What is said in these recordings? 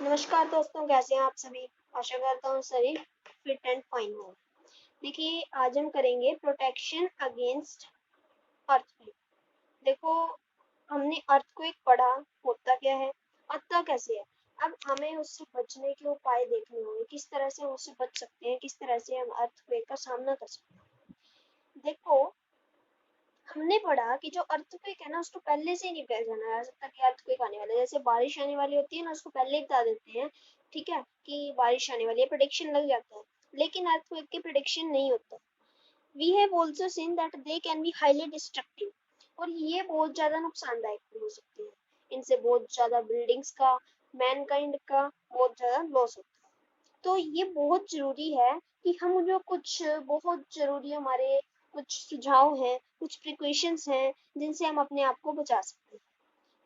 नमस्कार दोस्तों, कैसे हैं आप सभी। आशा करता हूँ सभी फिट एंड फाइन हो। देखिए, आज हम करेंगे प्रोटेक्शन अगेंस्ट अर्थक्वेक। देखो, हमने अर्थक्वेक पढ़ा, होता क्या है, आता कैसे है। अब हमें उससे बचने के उपाय देखने होंगे, किस तरह से हम उससे बच सकते हैं, किस तरह से हम अर्थक्वेक का सामना कर सकते हैं। देखो, हमने पढ़ा कि जो अर्थक्वेक है ना, उसको पहले से ही नहीं पहचाना जा सकता कि अर्थक्वेक आने वाला है। जैसे बारिश आने वाली होती है ना, उसको पहले ही बता देते हैं, ठीक है, कि बारिश आने वाली है, प्रेडिक्शन लग जाता है। लेकिन अर्थक्वेक के प्रेडिक्शन नहीं होता। We have also seen that they can be highly destructive, और ये बहुत ज्यादा नुकसानदायक भी हो सकते हैं। इनसे बहुत ज्यादा बिल्डिंग्स का, मैनकाइंड का बहुत ज्यादा लॉस होता है। तो ये बहुत ज़रूरी है कि हम जो कुछ बहुत ज़रूरी हमारे कुछ सुझाव हैं, कुछ प्रिकॉशंस हैं, जिनसे हम अपने आप को बचा सकते हैं।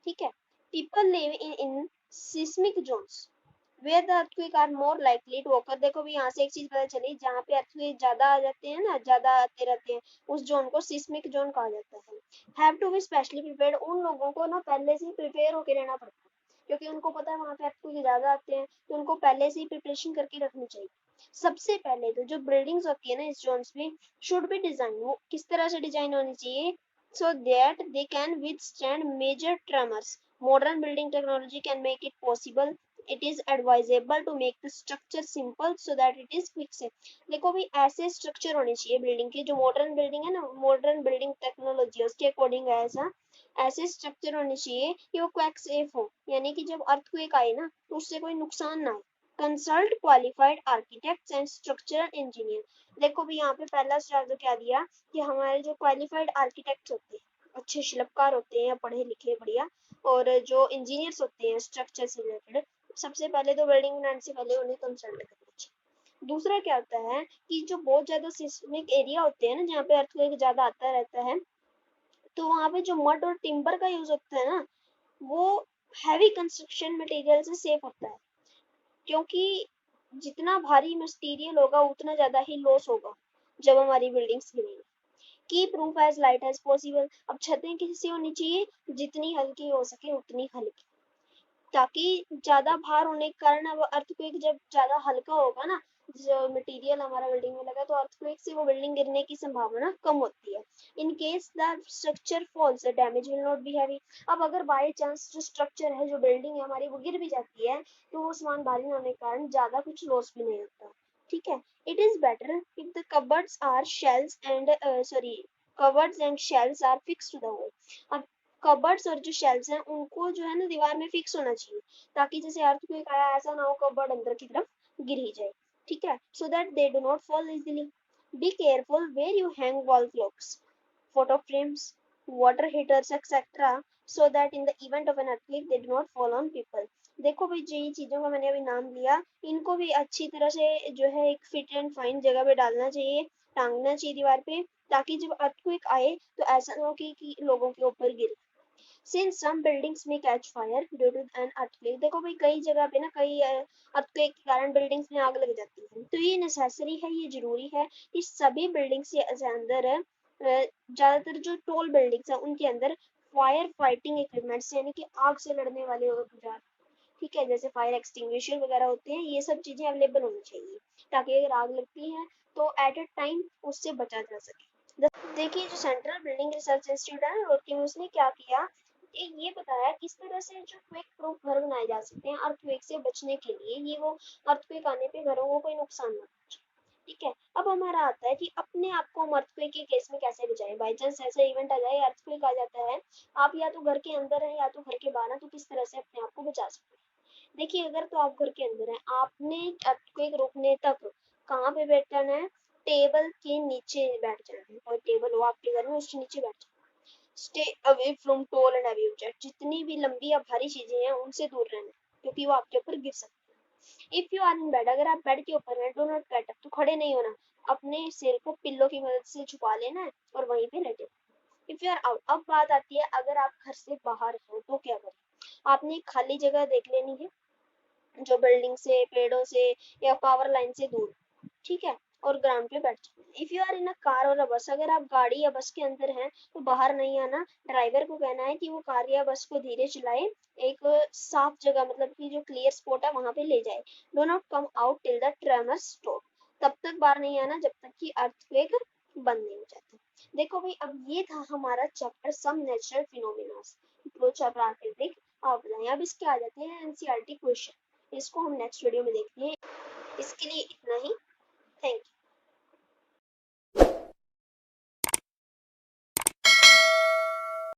ठीक है। People live in seismic zones where the earthquake are more likely to occur. देखो भी, यहाँ से एक चीज पता चली, जहाँ पे अर्थक्वेक ज्यादा आ जाते हैं ना, ज्यादा आते रहते हैं, उस जोन को सिस्मिक जोन कहा जाता है। Have to be specially prepared. उन लोगों को ना पहले से ही प्रिपेयर होकर रहना पड़ता है, क्योंकि उनको पता है वहाँ पे अर्थक्वेक ज्यादा आते हैं, तो उनको पहले से ही प्रिपरेशन करके रखनी चाहिए। सबसे पहले तो जो बिल्डिंग्स होती है ना इस जोन्स में, शुड बी डिजाइन, वो किस तरह से डिजाइन होनी चाहिए, so that they can withstand major tremors. Modern building technology can make it possible. It is advisable to make the structure simple so that it is quick safe. देखो भी, ऐसे structure होने चाहिए बिल्डिंग के, जो modern building है ना, modern building technology उसके अकॉर्डिंग है ऐसा। ऐसे स्ट्रक्चर होने चाहिए कि वो क्वैक सेफ हो, यानी कि जब अर्थक्वेक आए ना तो उससे कोई नुकसान ना हो। Consult qualified architects and structural engineer. देखो भी, यहाँ पे पहला सुझाव तो क्या दिया कि हमारे जो क्वालिफाइड आर्किटेक्ट्स होते हैं, अच्छे शिल्पकार होते हैं, पढ़े लिखे बढ़िया, और जो इंजीनियर्स होते हैं स्ट्रक्चर से रिलेटेड, सबसे पहले तो बिल्डिंग बनाने से पहले उन्हें कंसल्ट करना चाहिए। दूसरा क्या होता है कि जो बहुत ज्यादा सिस्मिक एरिया होते हैं ना, जहाँ पे अर्थक्वेक ज्यादा आता रहता है, तो वहाँ पे जो मड और टिम्बर का यूज होता है ना, वो हैवी कंस्ट्रक्शन मटेरियल से सेफ होता है, क्योंकि जितना भारी मटेरियल होगा उतना ज्यादा ही लॉस होगा जब हमारी बिल्डिंग्स गिरेंगी। Keep roof as light as possible. अब छतें कैसी होनी चाहिए, जितनी हल्की हो सके उतनी हल्की, ताकि ज्यादा भार होने के कारण, अब अर्थक्वेक जब ज्यादा हल्का होगा ना, जो मटेरियल हमारा बिल्डिंग में लगा, तो अर्थक्वेक से वो बिल्डिंग गिरने की संभावना कम होती है। In case the structure falls, damage will not be heavy. अब अगर बाय चांस जो स्ट्रक्चर है, जो बिल्डिंग है हमारी, वो गिर भी जाती है, तो वो सामान भारी होने के कारण ज्यादा कुछ लॉस भी नहीं होता। ठीक है। It is better if the cupboards are shelves and sorry cupboards and shelves are fix to the wall. अब कबर्ड्स और जो शेल्स हैं उनको जो है ना दीवार में फिक्स होना चाहिए, ताकि जैसे अर्थक्वेक आया ऐसा ना हो कबर्ड अंदर की तरफ गिर ही जाए। ठीक है, so that they do not fall easily. Be careful where you hang wall clocks, photo frames, water heaters, etc. so that in the event of an earthquake they do not fall on people. देखो भाई, जो ये चीजों का मैंने अभी नाम लिया, इनको भी अच्छी तरह से जो है एक फिट एंड फाइन जगह पे डालना चाहिए, टांगना चाहिए दीवार पे, ताकि जब अर्थक्वेक आए तो ऐसा ना हो कि लोगों के ऊपर गिरे। Since some buildings may catch fire due to an earthquake, देखो भाई कई जगह पे ना, कई earthquake के कारण बिल्डिंग्स में आग लग जाती है, तो ये नेसेसरी है, ये जरूरी है कि सभी बिल्डिंग्स के अंदर ज्यादातर जो टॉल बिल्डिंग्स है उनके अंदर फायर फाइटिंग इक्विपमेंट्स, यानी कि आग से लड़ने वाले औजार, ठीक है, जैसे फायर एक्सटिंग्विशर वगैरह होते हैं, ये सब चीजें अवेलेबल होनी चाहिए, ताकि अगर आग लगती है तो एट अ टाइम उससे बचा जा सके। देखिए, जो सेंट्रल बिल्डिंग रिसर्च इंस्टीट्यूट है ना रुड़की में, उसने क्या किया, ये बताया किस तरह से जो क्वेक प्रूफ घर बनाए जा सकते हैं अर्थक्वेक से बचने के लिए, ये वो अर्थक्वेक आने पे घरों को कोई नुकसान ना पहुंचे। ठीक है। अब हमारा आता है कि अपने आप को हम अर्थक्वेक के केस में कैसे बचाएं। बाई चांस ऐसा इवेंट आ जाए, अर्थक्वेक आ जाता है, आप या तो घर के अंदर हैं या तो घर के बाहर हैं, तो किस तरह से अपने आप को बचा सकते हैं। देखिए, अगर तो आप घर के अंदर हैं, आपने अर्थक्वेक रुकने तक कहाँ पे बैठना है, टेबल के नीचे बैठ जाना है, और टेबल हो आपके घर में उसके नीचे बैठ जाना। Stay away from tall and heavy object, जितनी भी लंबी या भारी चीजें हैं उनसे दूर रहना है, क्योंकि वो आपके ऊपर गिर सकती है। If you are in bed, अगर आप बेड के ऊपर हैं, डू नॉट गेट अप, तो खड़े नहीं होना, अपने सिर को पिल्लो की मदद से छुपा लेना है और वहीं पे लेटे। इफ यू आर आउट, अब बात आती है अगर आप घर से बाहर हैं तो क्या करें। आपने एक खाली जगह देख लेनी है, जो बिल्डिंग से, पेड़ों से या पावर लाइन से दूर, ठीक है, और ग्राउंड पे बैठ जाना। If you are in a car or a बस, अगर आप गाड़ी या बस के अंदर हैं तो बाहर नहीं आना। ड्राइवर को कहना है कि वो कार या बस को धीरे चलाए, एक साफ जगह मतलब कि जो क्लियर स्पॉट है वहां पे ले जाए। Do not come out till the tremor stop, तब तक बाहर नहीं आना जब तक कि अर्थक्वेक बंद नहीं हो जाता। देखो भाई, अब ये था हमारा चैप्टर सम नेचुरल फिनोमिना, दो चैप्टर प्राकृतिक आपदाएं। अब इसके आ जाते हैं एनसीईआरटी क्वेश्चन, इसको हम नेक्स्ट वीडियो में देखते हैं। इसके लिए इतना ही। Thank you.